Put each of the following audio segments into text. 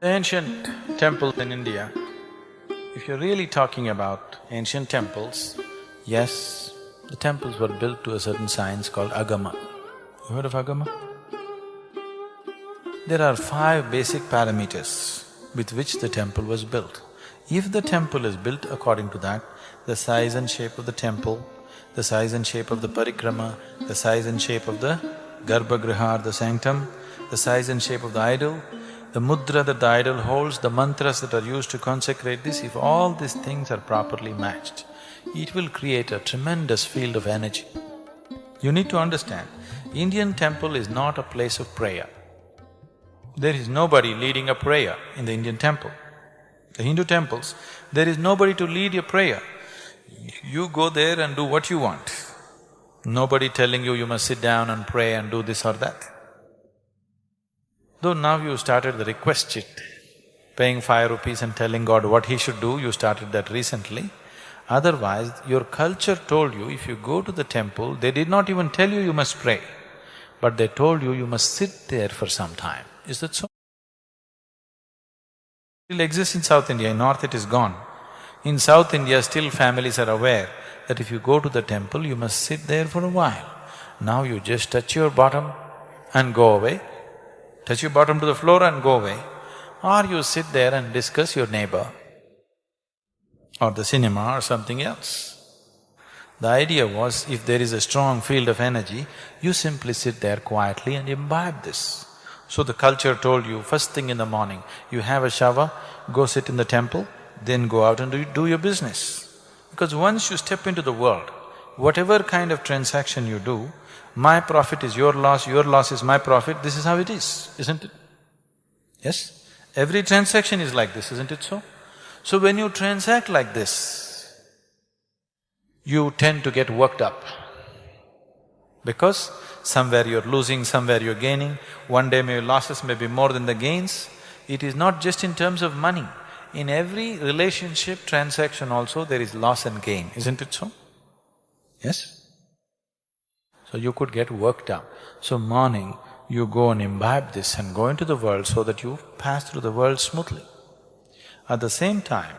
Ancient temples in India, if you're really talking about ancient temples, yes, the temples were built to a certain science called agama. You heard of agama? There are 5 basic parameters with which the temple was built. If the temple is built according to that, the size and shape of the temple, the size and shape of the parikrama, the size and shape of the garbhagriha or the sanctum, the size and shape of the idol, the mudra that the idol holds, the mantras that are used to consecrate this, if all these things are properly matched, it will create a tremendous field of energy. You need to understand, Indian temple is not a place of prayer. There is nobody leading a prayer in the Indian temple. The Hindu temples, there is nobody to lead your prayer. You go there and do what you want. Nobody telling you must sit down and pray and do this or that. Though now you started the request sheet, paying 5 rupees and telling God what he should do, you started that recently. Otherwise, your culture told you if you go to the temple, they did not even tell you must pray, but they told you must sit there for some time. Is that so? It still exists in South India, in North it is gone. In South India, still families are aware that if you go to the temple, you must sit there for a while. Now you just touch your bottom and go away, touch your bottom to the floor and go away, or you sit there and discuss your neighbor or the cinema or something else. The idea was, if there is a strong field of energy, you simply sit there quietly and imbibe this. So the culture told you, first thing in the morning, you have a shower, go sit in the temple, then go out and do your business. Because once you step into the world, whatever kind of transaction you do, my profit is your loss is my profit, this is how it is, isn't it? Yes? Every transaction is like this, isn't it so? So when you transact like this, you tend to get worked up. Because somewhere you're losing, somewhere you're gaining, one day your losses may be more than the gains. It is not just in terms of money. In every relationship, transaction also, there is loss and gain, isn't it so? Yes? So you could get worked up. So morning, you go and imbibe this and go into the world so that you pass through the world smoothly. At the same time,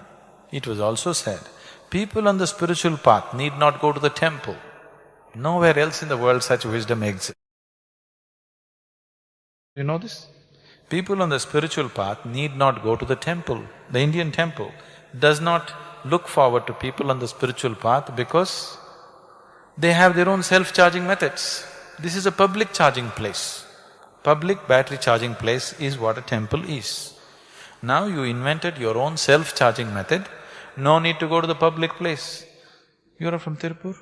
it was also said, people on the spiritual path need not go to the temple. Nowhere else in the world such wisdom exists. You know this? People on the spiritual path need not go to the temple. The Indian temple does not look forward to people on the spiritual path because they have their own self-charging methods. This is a public charging place. Public battery charging place is what a temple is. Now you invented your own self-charging method, no need to go to the public place. You're from Tirupur?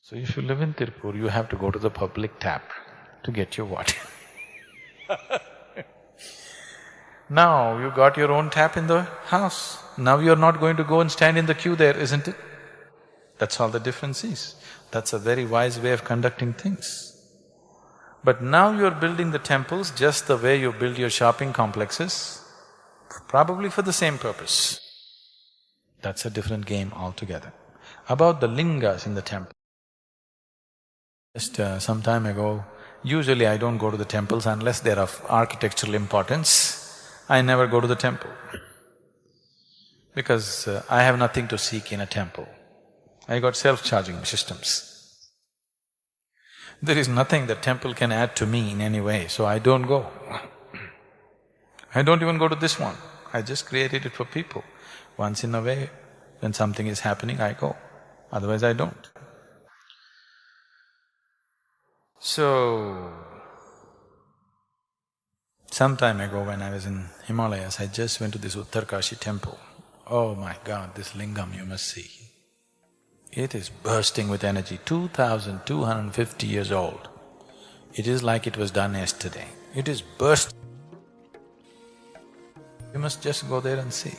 So if you live in Tirupur, you have to go to the public tap to get your water. Now you got your own tap in the house. Now you're not going to go and stand in the queue there, isn't it? That's all the difference is. That's a very wise way of conducting things. But now you're building the temples just the way you build your shopping complexes, probably for the same purpose. That's a different game altogether. About the lingas in the temple. Just some time ago, usually I don't go to the temples unless they're of architectural importance. I never go to the temple because I have nothing to seek in a temple. I got self-charging systems. There is nothing that temple can add to me in any way, so I don't go. I don't even go to this one, I just created it for people. Once in a way, when something is happening, I go, otherwise I don't. So, some time ago when I was in Himalayas, I just went to this Uttarkashi temple. Oh my God, this lingam you must see. It is bursting with energy, 2,250 years old. It is like it was done yesterday. It is bursting. You must just go there and see.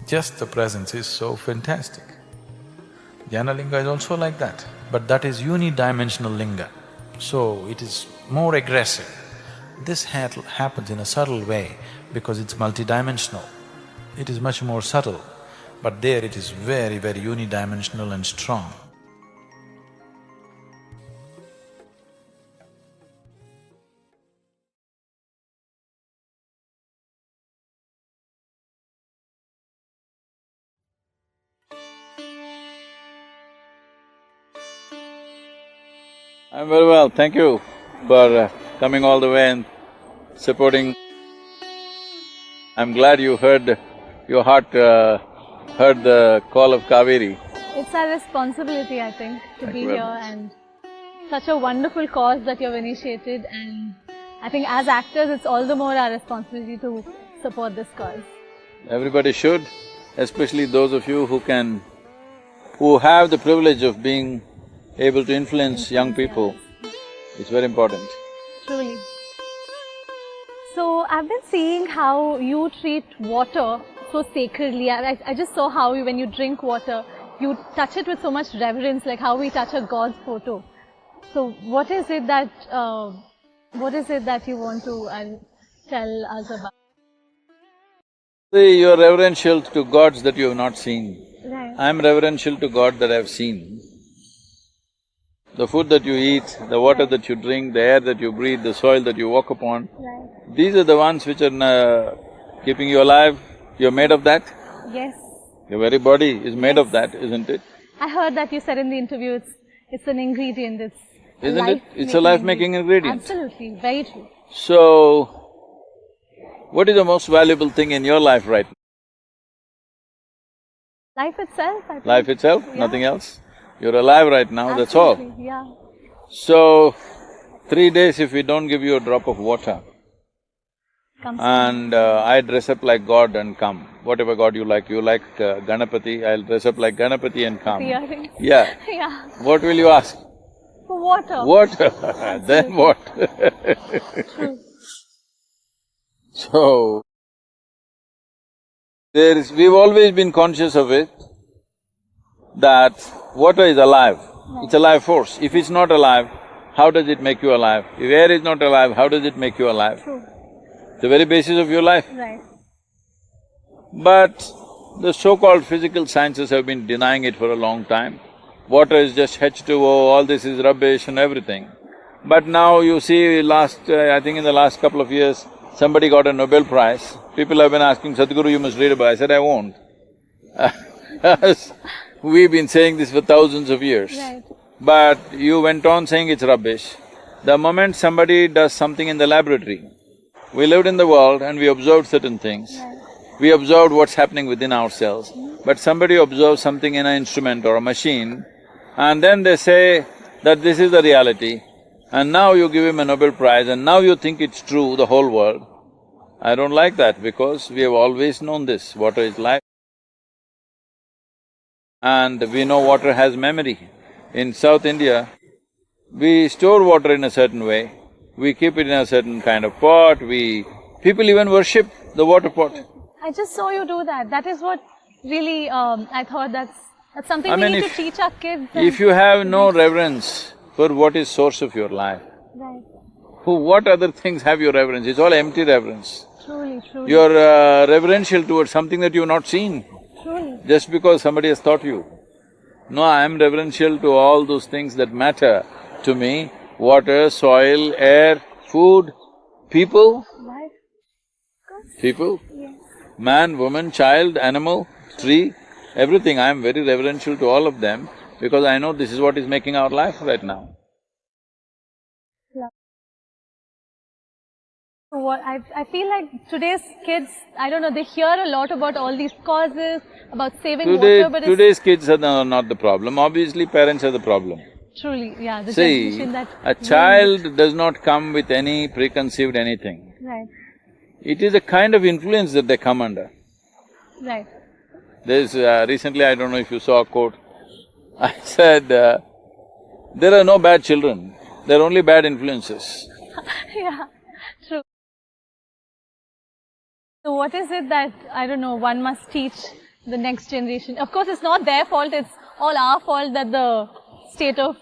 Just the presence is so fantastic. Jnanalinga is also like that, but that is unidimensional linga. So it is more aggressive. This happens in a subtle way because it's multidimensional. It is much more subtle, but there it is very, very unidimensional and strong. I'm very well, thank you for coming all the way and supporting. I'm glad you heard… your heart heard the call of Kaveri. It's our responsibility, I think, to be very here much. and such a wonderful cause that you've initiated, and I think as actors it's all the more our responsibility to support this cause. Everybody should, especially those of you who have the privilege of being able to influence young people. It's very important. Truly. So I've been seeing how you treat water so sacredly. I just saw how when you drink water, you touch it with so much reverence, like how we touch a God's photo. So what is it that you want to tell us about? See, you're reverential to gods that you have not seen. Right. I'm reverential to God that I've seen. The food that you eat, the water that you drink, the air that you breathe, the soil that you walk upon, these are the ones which are keeping you alive. You're made of that. Yes. Your very body is made of that, isn't it? I heard that you said in the interview it's an ingredient, Isn't it? It's a life-making ingredient. Absolutely, very true. So, what is the most valuable thing in your life right now? Life itself, I think. Life itself, Yeah. nothing else? You're alive right now, that's all. Absolutely, yeah. So, 3 days if we don't give you a drop of water, Comes and I dress up like God and come, whatever God you like Ganapati, I'll dress up like Ganapati and come. the earrings. Yeah. Yeah. What will you ask? For water. Water. Then what? True. So, we've always been conscious of it, that water is alive. It's a life force. If it's not alive, how does it make you alive? If air is not alive, how does it make you alive? True. The very basis of your life. Right. But the so-called physical sciences have been denying it for a long time. Water is just H2O, all this is rubbish and everything. But now you see I think in the last couple of years, somebody got a Nobel Prize. People have been asking, Sadhguru, you must read about it. I said, I won't. We've been saying this for thousands of years. Right. But you went on saying it's rubbish. The moment somebody does something in the laboratory, we lived in the world and we observed certain things. Right. We observed what's happening within ourselves. But somebody observes something in an instrument or a machine, and then they say that this is the reality, and now you give him a Nobel Prize and now you think it's true, the whole world. I don't like that because we have always known this, water is life. And we know water has memory. In South India, we store water in a certain way, we keep it in a certain kind of pot, people even worship the water pot. I just saw you do that. That is what really, I thought that's something I we mean, need to teach our kids. If you have no reverence for what is source of your life, Right. what other things have your reverence? It's all empty reverence. Truly, truly. You're reverential towards something that you've not seen, Truly. just because somebody has taught you. No, I am reverential to all those things that matter to me: water, soil, air, food, people, Right. people, Yes. man, woman, child, animal, tree, everything. I am very reverential to all of them because I know this is what is making our life right now. So what I feel like today's kids, I don't know, they hear a lot about all these causes, about saving water, but Today's kids are not the problem, obviously parents are the problem. truly, yeah, the See, generation that… a child does not come with any preconceived anything. Right, It is a kind of influence that they come under. right. There's… recently, I don't know if you saw a quote, I said, there are no bad children, there are only bad influences. Yeah, true. So what is it that, I don't know, one must teach the next generation? Of course, it's not their fault, it's all our fault that the state of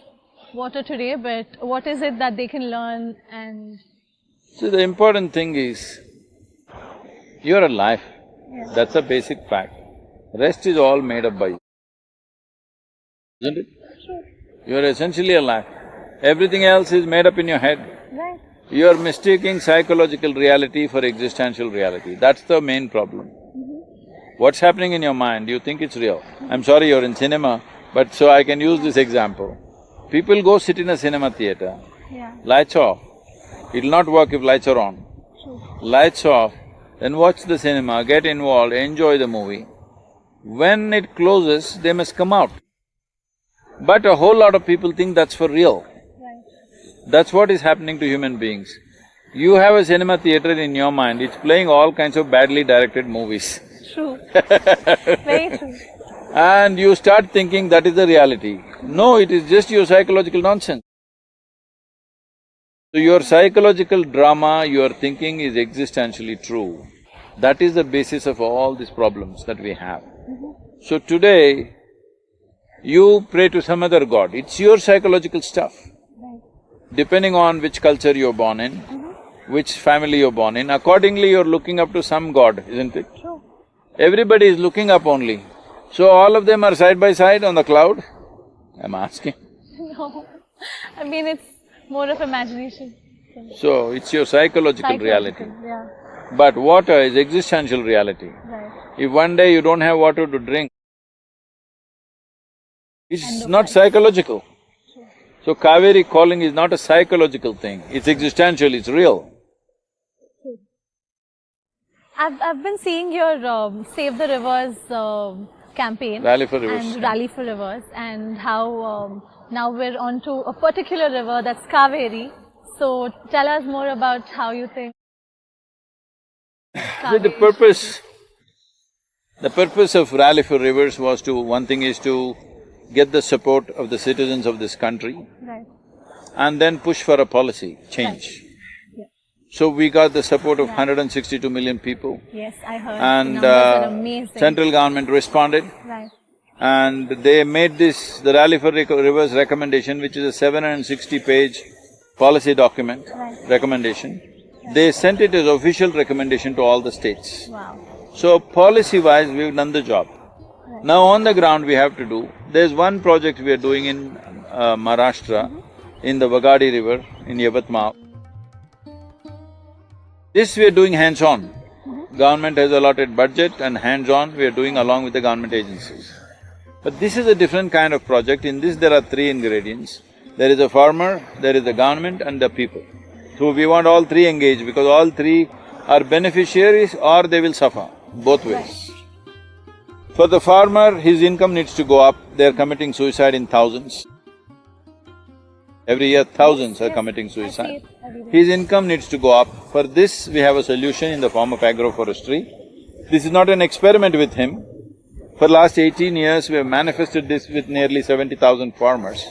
water today, but what is it that they can learn and… So the important thing is, you're alive, that's a basic fact. Rest is all made up by you, isn't it? True. You're essentially alive. Everything else is made up in your head. Right. You're mistaking psychological reality for existential reality, that's the main problem. What's happening in your mind, you think it's real. I'm sorry you're in cinema, but so I can use this example. People go sit in a cinema theatre, Yeah. lights off. It'll not work if lights are on. True. Lights off, then watch the cinema, get involved, enjoy the movie. When it closes, they must come out. But a whole lot of people think that's for real. Right. That's what is happening to human beings. You have a cinema theatre in your mind, it's playing all kinds of badly directed movies. True. Very true. And you start thinking that is the reality. No, it is just your psychological nonsense. So your psychological drama, your thinking is existentially true. That is the basis of all these problems that we have. So today, you pray to some other god, it's your psychological stuff. Right. Depending on which culture you're born in, which family you're born in, accordingly you're looking up to some god, isn't it? True. Everybody is looking up only. So all of them are side by side on the cloud? I'm asking. No. I mean, it's more of imagination. So it's your psychological reality. Yeah. But water is existential reality. Right. If one day you don't have water to drink, it's End of not life. psychological. So Kaveri calling is not a psychological thing, it's existential, it's real. I've been seeing your Save the Rivers campaign. Rally for Rivers. And Rally for Rivers, and how now we're on to a particular river, that's Kaveri. So tell us more about how you think See, the purpose of Rally for Rivers was to… one thing is to get the support of the citizens of this country Right. and then push for a policy change. Yeah. So we got the support of 162 million people. Yes, I heard. And Numbers are amazing. central government responded Right. and they made this, the Rally for Rivers recommendation, which is a 760-page policy document, recommendation. They sent it as official recommendation to all the states. Wow. So policy-wise, we've done the job. Now on the ground we have to do, there's one project we are doing in Maharashtra, in the Vagadi river, in Yavatmal. This we are doing hands-on. Government has allotted budget and hands-on we are doing along with the government agencies. But this is a different kind of project. In this there are three ingredients. There is a farmer, there is the government and the people. So we want all three engaged because all three are beneficiaries or they will suffer, both ways. For the farmer, his income needs to go up, they're committing suicide in thousands. Every year, thousands are committing suicide. His income needs to go up. For this, we have a solution in the form of agroforestry. This is not an experiment with him. For last 18 years, we have manifested this with nearly 70,000 farmers,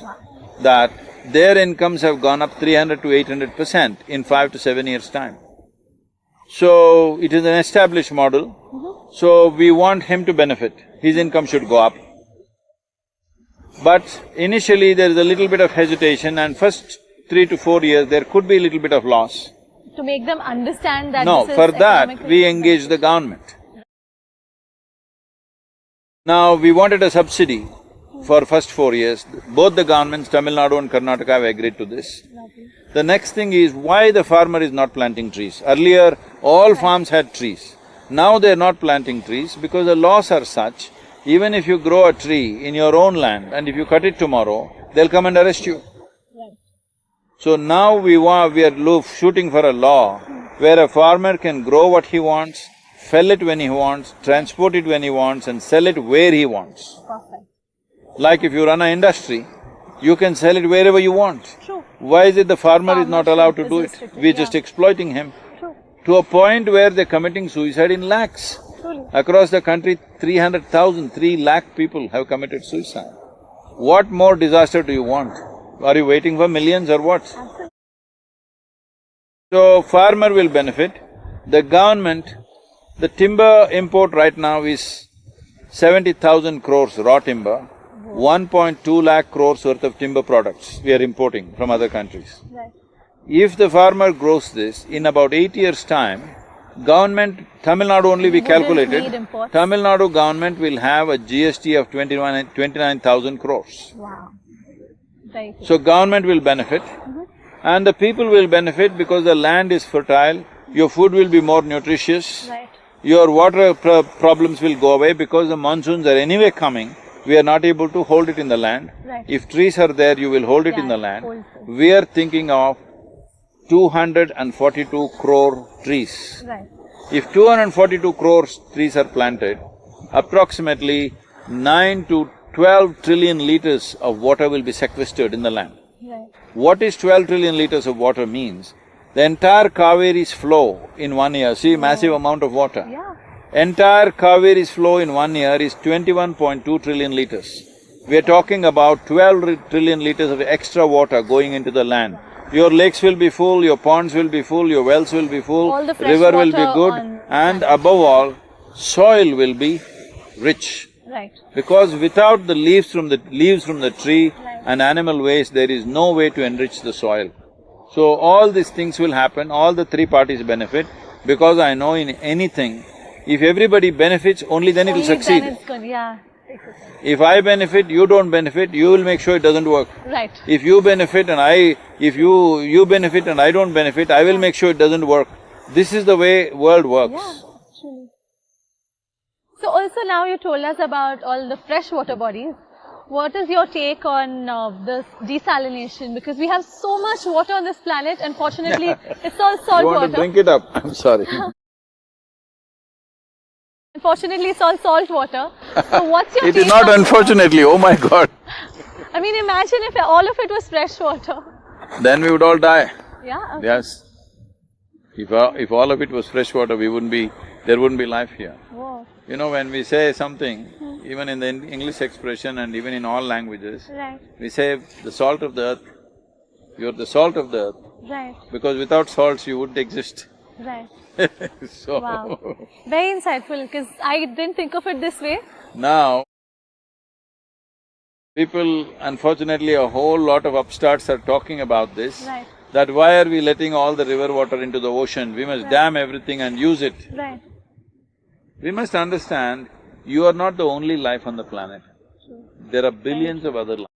that their incomes have gone up 300 to 800% in 5 to 7 years' time. So, it is an established model, so we want him to benefit, his income should go up. But initially there is a little bit of hesitation and first 3 to 4 years there could be a little bit of loss. To make them understand that No, this is for that economically we engage the government. Now, we wanted a subsidy for first 4 years. Both the governments, Tamil Nadu and Karnataka, have agreed to this. The next thing is why the farmer is not planting trees. Earlier, all farms had trees. Now they're not planting trees because the laws are such, even if you grow a tree in your own land and if you cut it tomorrow, they'll come and arrest you. So now we are shooting for a law where a farmer can grow what he wants, fell it when he wants, transport it when he wants and sell it where he wants. perfect. Like if you run an industry, you can sell it wherever you want. True. Why is it the farmer is not allowed to do it? restricted, We're just exploiting him. True. To a point where they're committing suicide in lakhs. Truly. Across the country, 300,000, 3 lakh people have committed suicide. What more disaster do you want? Are you waiting for millions or what? Absolutely. So, farmer will benefit, the government, the timber import right now is 70,000 crores raw timber, 1.2 lakh crores worth of timber products we are importing from other countries. Right. If the farmer grows this, in about 8 years' time, government, Tamil Nadu only we Wouldn't calculated, need imports. Tamil Nadu government will have a GST of 29,000 crores. Wow. Right. So government will benefit and the people will benefit because the land is fertile, your food will be more nutritious, Right. your water problems will go away because the monsoons are anyway coming. we are not able to hold it in the land. Right. If trees are there, you will hold it in the land. hold it. We are thinking of 242 crore trees. Right. If 242 crore trees are planted, approximately 9 to 12 trillion liters of water will be sequestered in the land. Right. What is 12 trillion liters of water means? The entire Kaveri's flow in 1 year, see, massive amount of water. Yeah. Entire Kaveri's flow in 1 year is 21.2 trillion liters. We are talking about 12 trillion liters of extra water going into the land. Your lakes will be full, your ponds will be full, your wells will be full, All the fresh river will be water good, on and above all, soil will be rich. Right. Because without the leaves from the tree Right. and animal waste, there is no way to enrich the soil. So all these things will happen, all the three parties benefit, because I know in anything, if everybody benefits, only then it will Only succeed. then it's good, yeah. If I benefit, you don't benefit, you will make sure it doesn't work. Right. If you benefit and you benefit and I don't benefit, I will make sure it doesn't work. This is the way world works. Yeah, actually. So also now you told us about all the freshwater bodies. What is your take on this desalination? Because we have so much water on this planet, unfortunately, it's all salt You want water. to drink it up? I'm sorry. Unfortunately, it's all salt water. So what's your It take is not on unfortunately, oh my God. I mean, imagine if all of it was fresh water. Then we would all die. Yeah? Okay. Yes. If all of it was fresh water, there wouldn't be life here. Whoa. You know, when we say something, even in the English expression and even in all languages, Right. we say the salt of the earth, you're the salt of the earth, Right. because without salts you wouldn't exist. Right. So, Wow. Very insightful, because I didn't think of it this way. now, people, unfortunately, a whole lot of upstarts are talking about this. Right. That why are we letting all the river water into the ocean? We must dam everything and use it. Right. We must understand, you are not the only life on the planet. There are billions of other life.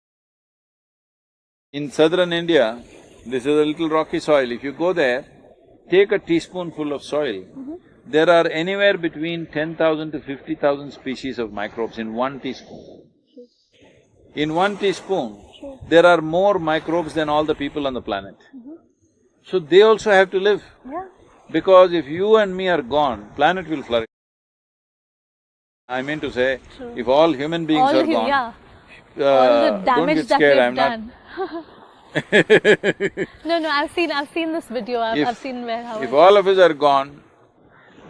In southern India, this is a little rocky soil. If you go there, take a teaspoonful of soil, there are anywhere between 10,000 to 50,000 species of microbes in 1 teaspoon. In 1 teaspoon, there are more microbes than all the people on the planet. So they also have to live. Yeah. Because if you and me are gone, planet will flourish. I mean to say, if all human beings are gone, yeah. All the don't damage get that scared, we've I'm not… No, I've seen this video, I've seen how… If all of us are gone,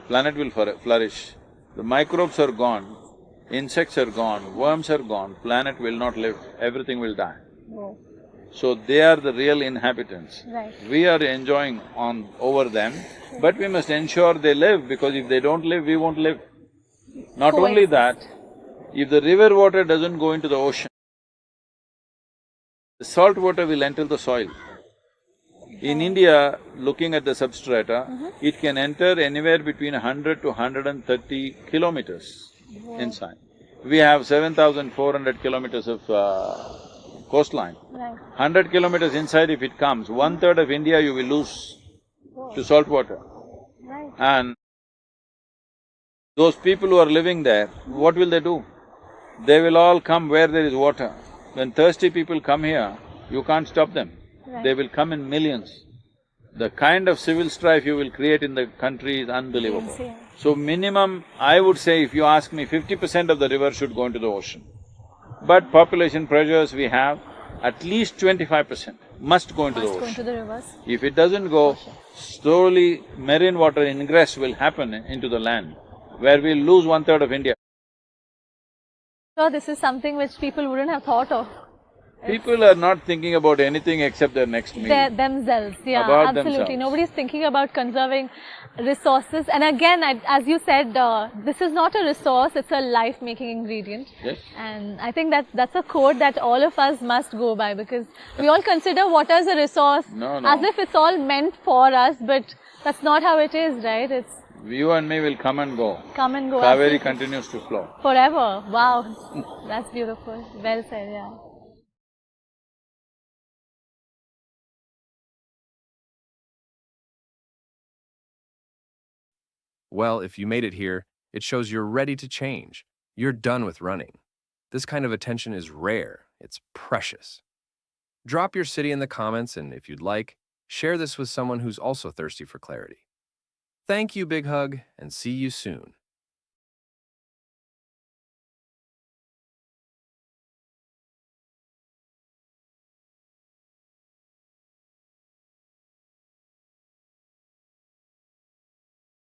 planet will flourish. The microbes are gone, insects are gone, worms are gone, planet will not live, everything will die. Whoa. So they are the real inhabitants. Right. We are enjoying over them, but we must ensure they live, because if they don't live, we won't live. Not only that, if the river water doesn't go into the ocean, the salt water will enter the soil. In India, looking at the substrata, it can enter anywhere between 100 to 130 kilometers inside. We have 7,400 kilometers of coastline. Right. 100 kilometers inside if it comes, 1/3 of India you will lose to salt water. Right. And those people who are living there, what will they do? They will all come where there is water. When thirsty people come here, you can't stop them. Right. They will come in millions. The kind of civil strife you will create in the country is unbelievable. Insane. So minimum, I would say, if you ask me, 50% of the river should go into the ocean. But population pressures we have, at least 25% must go into the Must go ocean. into the rivers. If it doesn't go, slowly marine water ingress will happen into the land, where we'll lose 1/3 of India. So this is something which people wouldn't have thought of. People are not thinking about anything except their next meal. Themselves, yeah, About absolutely. themselves. Nobody's thinking about conserving resources. And again, as you said, this is not a resource, it's a life-making ingredient. Yes. And I think that's a code that all of us must go by, because we all consider water as a resource No, no. as if it's all meant for us, but that's not how it is, right? It's You and me will come and go. come and go. Kaveri absolutely. continues to flow. Forever. Wow. That's beautiful. Well said, yeah. Well, if you made it here, it shows you're ready to change. You're done with running. This kind of attention is rare, it's precious. Drop your city in the comments, and if you'd like, share this with someone who's also thirsty for clarity. Thank you, Big Hug, and see you soon.